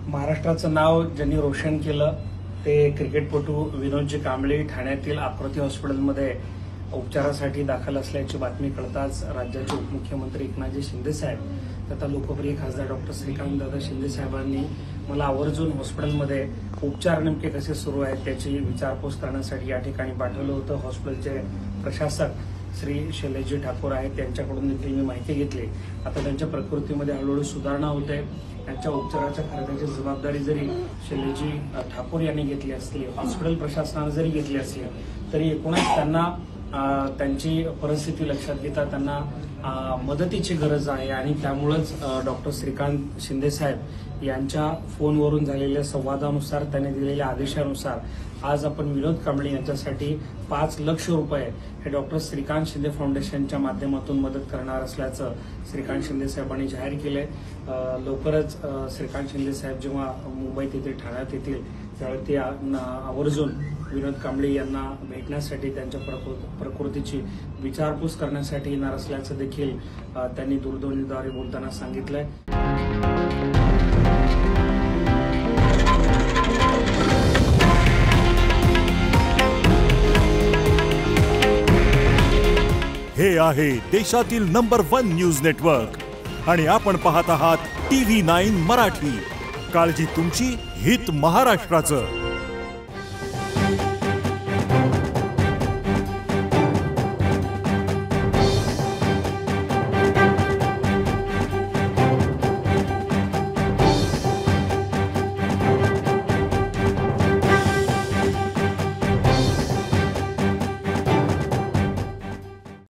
महाराष्ट्राचं नाव ज्यांनी रोशन केलं ते क्रिकेटपटू विनोदजी कांबळे ठाण्यातील आकृती हॉस्पिटलमध्ये उपचारासाठी दाखल असल्याची बातमी कळताच राज्याचे उपमुख्यमंत्री एकनाथजी शिंदे साहेब तथा लोकप्रिय खासदार डॉक्टर श्रीकांत दादा शिंदे साहेबांनी मला आवर्जून हॉस्पिटलमध्ये उपचार नेमके कसे सुरू आहेत त्याची विचारपूस करण्यासाठी या ठिकाणी पाठवलं होतं। हॉस्पिटलचे प्रशासक श्री शैलेशजी ठाकूर आहेत, त्यांच्याकडून देखील मी माहिती घेतली। आता त्यांच्या प्रकृतीमध्ये हळूहळू सुधारणा होते। त्यांच्या उपचाराच्या खर्चाची जबाबदारी जरी शैलेशजी ठाकूर यांनी घेतली असली, हॉस्पिटल प्रशासनाने जरी घेतली असली तरी एकूणच त्यांना त्यांची परिस्थिती लक्षात घेता त्यांना मदतीची गरज आहे आणि त्यामुळेच डॉक्टर श्रीकांत शिंदे साहेब यांच्या फोनवरून झालेल्या संवादानुसार त्यांनी दिलेल्या आदेशानुसार आज आपण विनोद कांबळे यांच्यासाठी 5 लाख रुपये हे डॉक्टर श्रीकांत शिंदे फाउंडेशनच्या माध्यमातून मदत करणार असल्याचं श्रीकांत शिंदे साहेबांनी जाहीर केलंय। लवकरच श्रीकांत शिंदे साहेब जेव्हा मुंबईत येतील, ठाण्यात येतील त्यावेळी ते आवर्जून विनोद कांबळे यांना भेटण्यासाठी त्यांच्या प्रकृतीची विचारपूस करण्यासाठी येणार असल्याचं देखील त्यांनी दूरध्वनीद्वारे बोलताना सांगितलंय। हे आहे देशातील नंबर 1 न्यूज नेटवर्क आणि आपण पाहत आहात TV9 मराठी। काळजी तुमची, हित महाराष्ट्राचं।